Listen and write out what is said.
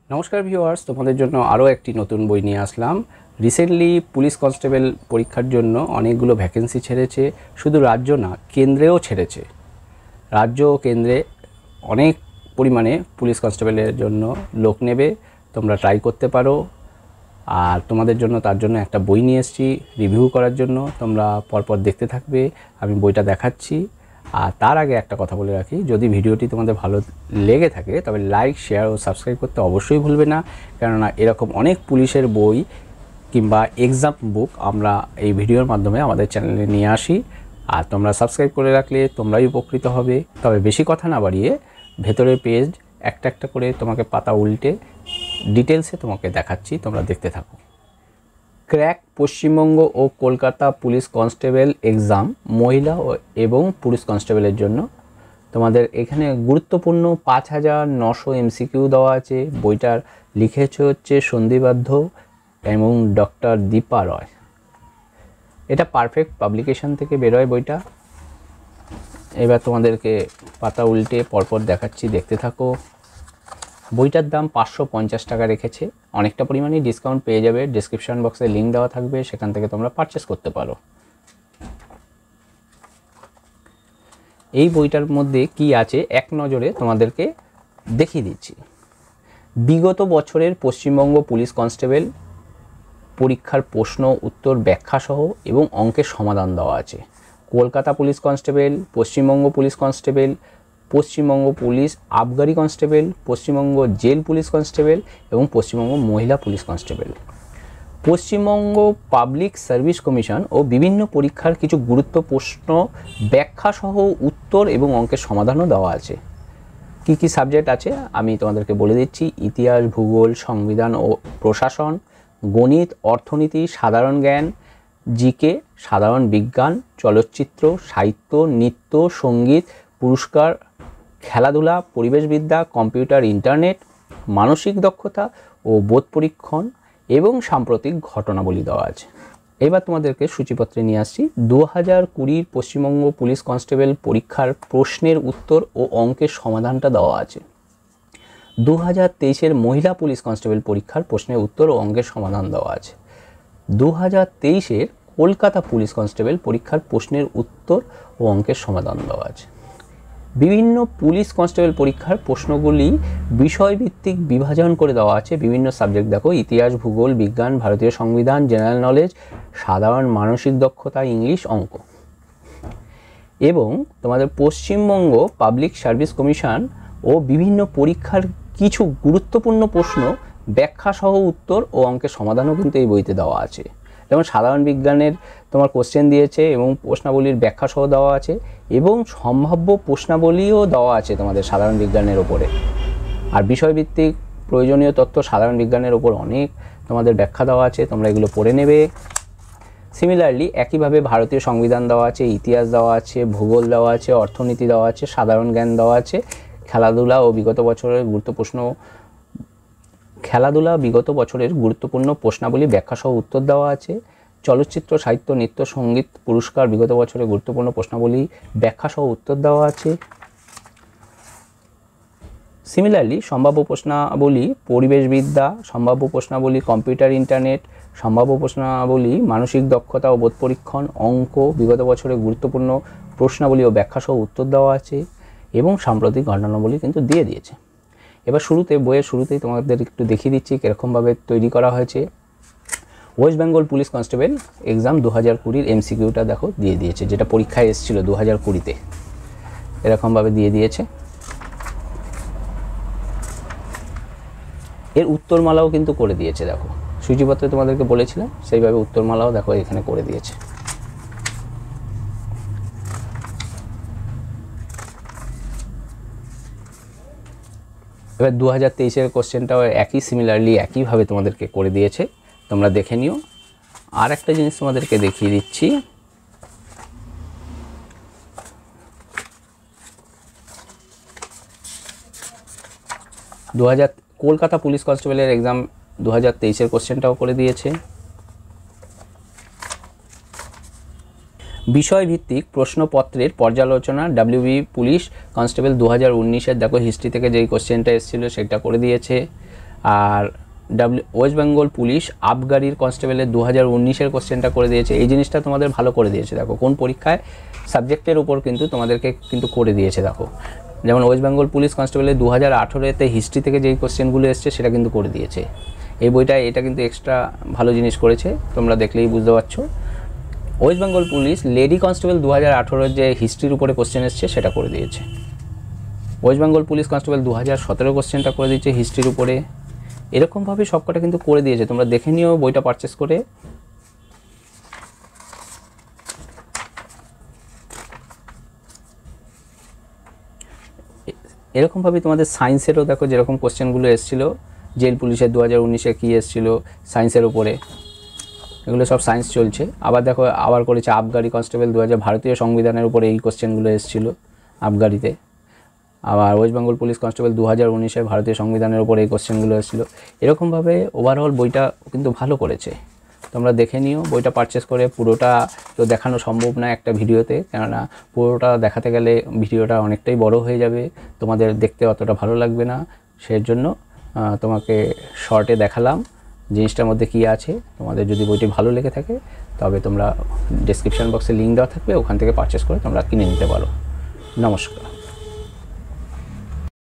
নমস্কার ভিউয়ার্স, তোমাদের জন্য আরও একটি নতুন বই নিয়ে আসলাম। রিসেন্টলি পুলিশ কনস্টেবল পরীক্ষার জন্য অনেকগুলো ভ্যাকেন্সি ছেড়েছে, শুধু রাজ্য না কেন্দ্রেও ছেড়েছে। রাজ্য ও কেন্দ্রে অনেক পরিমাণে পুলিশ কনস্টেবলের জন্য লোক নেবে, তোমরা ট্রাই করতে পারো। আর তোমাদের জন্য তার জন্য একটা বই নিয়ে এসেছি রিভিউ করার জন্য, তোমরা পরপর দেখতে থাকবে, আমি বইটা দেখাচ্ছি। আর তার আগে একটা কথা বলে রাখি, যদি ভিডিওটি তোমাদের ভালো লেগে থাকে তবে লাইক, শেয়ার ও সাবস্ক্রাইব করতে অবশ্যই ভুলবে না, কেননা এরকম অনেক পুলিশের বই কিংবা এক্সাম বুক আমরা এই ভিডিওর মাধ্যমে আমাদের চ্যানেলে নিয়ে আসি। আর তোমরা সাবস্ক্রাইব করে রাখলে তোমরাই উপকৃত হবে। তবে বেশি কথা না বাড়িয়ে ভেতরের পেজ একটা একটা করে তোমাকে পাতা উল্টে ডিটেলসে তোমাকে দেখাচ্ছি, তোমরা দেখতে থাকো। ক্র্যাক পশ্চিমবঙ্গ ও কলকাতা পুলিশ কনস্টেবল এক্সাম মহিলা এবং পুলিশ কনস্টেবলের জন্য তোমাদের এখানে গুরুত্বপূর্ণ 5900 এমসিকিউ দেওয়া আছে। বইটার লিখেছে হচ্ছে সন্ধিবাধ্য এবং ডক্টর দীপা রয়। এটা পারফেক্ট পাবলিকেশন থেকে বেরোয় বইটা। এবার তোমাদেরকে পাতা উল্টে পরপর দেখাচ্ছি, দেখতে থাকো। বইটার দাম 550 টাকা রেখেছে, অনেকটা পরিমাণে ডিসকাউন্ট পেয়ে যাবে। ডেসক্রিপশন বক্সে লিঙ্ক দেওয়া থাকবে, সেখান থেকে তোমরা পারচেস করতে পারো। এই বইটার মধ্যে কি আছে এক নজরে তোমাদেরকে দেখিয়ে দিচ্ছি। বিগত বছরের পশ্চিমবঙ্গ পুলিশ কনস্টেবল পরীক্ষার প্রশ্ন উত্তর ব্যাখ্যাসহ এবং অঙ্কের সমাধান দেওয়া আছে। Kolkata police constable, Paschimbanga police constable, Paschimbanga police আবগারি constable, Paschimbanga jail police constable এবং পশ্চিমবঙ্গ মহিলা police constable. Paschimbanga public service commission ও বিভিন্ন পরীক্ষার কিছু গুরুত্ব প্রশ্ন ব্যাখ্যাসহ উত্তর এবং অঙ্কের সমাধানও দেওয়া আছে। কি কি সাবজেক্ট আছে আমি তোমাদেরকে বলে দিচ্ছি। ইতিহাস, ভূগোল, সংবিধান ও প্রশাসন, গণিত, অর্থনীতি, সাধারণ জ্ঞান, জিকে, সাধারণ বিজ্ঞান, চলচ্চিত্র, সাহিত্য, নৃত্য, সঙ্গীত, পুরস্কার, খেলাধুলা, পরিবেশবিদ্যা, কম্পিউটার, ইন্টারনেট, মানসিক দক্ষতা ও বোধ পরীক্ষণ এবং সাম্প্রতিক ঘটনাবলী দেওয়া আছে। এবার তোমাদেরকে সূচিপত্রে নিয়ে আসছি। 2020 পশ্চিমবঙ্গ পুলিশ কনস্টেবল পরীক্ষার প্রশ্নের উত্তর ও অঙ্কের সমাধানটা দেওয়া আছে। 2023 মহিলা পুলিশ কনস্টেবল পরীক্ষার প্রশ্নের উত্তর ও অঙ্কের সমাধান দেওয়া আছে। 2023 কলকাতা পুলিশ কনস্টেবল পরীক্ষার প্রশ্নের উত্তর ও অঙ্কের সমাধান দেওয়া আছে। বিভিন্ন পুলিশ কনস্টেবল পরীক্ষার প্রশ্নগুলি বিষয়ভিত্তিক বিভাজন করে দেওয়া আছে। বিভিন্ন সাবজেক্ট দেখো, ইতিহাস, ভূগোল, বিজ্ঞান, ভারতীয় সংবিধান, জেনারেল নলেজ, সাধারণ মানসিক দক্ষতা, ইংলিশ, অঙ্ক। এবং তোমাদের পশ্চিমবঙ্গ পাবলিক সার্ভিস কমিশন ও বিভিন্ন পরীক্ষার কিছু গুরুত্বপূর্ণ প্রশ্ন ব্যাখ্যাসহ উত্তর ও অঙ্কের সমাধানও কিন্তু এই বইতে দেওয়া আছে। যেমন সাধারণ বিজ্ঞানের তোমার কোশ্চেন দিয়েছে এবং প্রশ্নাবলীর ব্যাখ্যাসহ দেওয়া আছে এবং সম্ভাব্য প্রশ্নাবলীও দেওয়া আছে তোমাদের সাধারণ বিজ্ঞানের ওপরে। আর বিষয়ভিত্তিক প্রয়োজনীয় তথ্য সাধারণ বিজ্ঞানের ওপর অনেক তোমাদের ব্যাখ্যা দেওয়া আছে, তোমরা এগুলো পড়ে নেবে। সিমিলারলি একইভাবে ভারতীয় সংবিধান দেওয়া আছে, ইতিহাস দেওয়া আছে, ভূগোল দেওয়া আছে, অর্থনীতি দেওয়া আছে, সাধারণ জ্ঞান দেওয়া আছে, খেলাধুলা বিগত বছরের গুরুত্বপূর্ণ প্রশ্নাবলী ব্যাখ্যাসহ উত্তর দেওয়া আছে। চলচ্চিত্র, সাহিত্য, নৃত্য, সঙ্গীত, পুরস্কার বিগত বছরের গুরুত্বপূর্ণ প্রশ্নাবলী ব্যাখ্যাসহ উত্তর দেওয়া আছে। সিমিলারলি সম্ভাব্য প্রশ্নাবলী পরিবেশবিদ্যা, সম্ভাব্য প্রশ্নাবলী কম্পিউটার, ইন্টারনেট, সম্ভাব্য প্রশ্নাবলী মানসিক দক্ষতা ও বোধ পরীক্ষণ, অঙ্ক বিগত বছরের গুরুত্বপূর্ণ প্রশ্নাবলী ও ব্যাখ্যাসহ উত্তর দেওয়া আছে এবং সাম্প্রতিক ঘটনাবলী কিন্তু দিয়ে দিয়েছে। এবার বইয়ের শুরুতেই তোমাদের একটু দেখিয়ে দিচ্ছি কীরকমভাবে তৈরি করা হয়েছে। West Bengal police constable exam 2020 এমসিকিউটা দেখো দিয়ে দিয়েছে, যেটা পরীক্ষায় এসেছিলো 2020-তে, এরকমভাবে দিয়ে দিয়েছে। এর উত্তরমালাও কিন্তু করে দিয়েছে, দেখো সূচিপত্রে তোমাদেরকে বলেছিলাম সেইভাবে উত্তরমালাও দেখো এখানে করে দিয়েছে। এবার 2023 কোশ্চেনটাও সিমিলারলি একইভাবে তোমাদেরকে করে দিয়েছে, তোমরা দেখে নিও। আর একটা জিনিস তোমাদেরকে দেখিয়ে দিচ্ছি। কলকাতা পুলিশ কনস্টেবলের এক্সাম 2023 কোশ্চেনটাও করে দিয়েছে। বিষয়ভিত্তিক প্রশ্নপত্রের পর্যালোচনা ডাব্লিউবি পুলিশ কনস্টেবল 2019-এর দেখো হিস্ট্রি থেকে যেই কোশ্চেনটা এসেছিলো সেটা করে দিয়েছে। আর ওয়েস্ট বেঙ্গল পুলিশ আবগারির কনস্টেবলের 2019-এর কোশ্চেনটা করে দিয়েছে। এই জিনিসটা তোমাদের ভালো করে দিয়েছে, দেখো কোন পরীক্ষায় সাবজেক্টের উপর কিন্তু তোমাদেরকে কিন্তু করে দিয়েছে। দেখো যেমন ওয়েস্ট বেঙ্গল পুলিশ কনস্টেবলের 2018-তে হিস্ট্রি থেকে যেই কোশ্চেনগুলো এসছে সেটা কিন্তু করে দিয়েছে এই বইটায়। এটা কিন্তু এক্সট্রা ভালো জিনিস করেছে, তোমরা দেখলেই বুঝতে পারছো। West Bengal police lady constable 2018-এর যে হিস্ট্রির উপরে কোশ্চেন এসছে সেটা করে দিয়েছে। ওয়েস্ট বেঙ্গল পুলিশ কনস্টেবল 2017 কোশ্চেনটা করে দিয়েছে হিস্ট্রির উপরে। এরকমভাবে সবকটা কিন্তু করে দিয়েছে, তোমরা দেখে নিও বইটা পারচেস করে। এরকমভাবে তোমাদের সায়েন্সেরও দেখো যেরকম কোশ্চেনগুলো এসেছিলো, জেল পুলিশের 2019-এ কী এসেছিলো সায়েন্সের উপরে, এগুলো সব সায়েন্স চলছে। আবার দেখো আবার করেছে আবগারি কনস্টেবল 2000 ভারতীয় সংবিধানের উপরে এই কোশ্চেনগুলো এসেছিলো আবগারিতে। আবার ওয়েস্ট বেঙ্গল পুলিশ কনস্টেবল 2019-এ ভারতীয় সংবিধানের উপরে এই কোশ্চেনগুলো এসেছিলো। এরকমভাবে ওভারঅল বইটা কিন্তু ভালো করেছে, তোমরা দেখে নিও। বইটা পারচেস করে পুরোটা তো দেখানো সম্ভব না একটা ভিডিওতে, কেননা পুরোটা দেখাতে গেলে ভিডিওটা অনেকটাই বড় হয়ে যাবে, তোমাদের দেখতে অতটা ভালো লাগবে না। সেই জন্য তোমাকে শর্টে দেখালাম জিনিসটার মধ্যে কী আছে। তোমাদের যদি বইটি ভালো লেগে থাকে তবে তোমরা ডেসক্রিপশন বক্সে লিঙ্ক দেওয়া থাকবে, ওখান থেকে পারচেস করে তোমরা কিনে নিতে পারো। নমস্কার।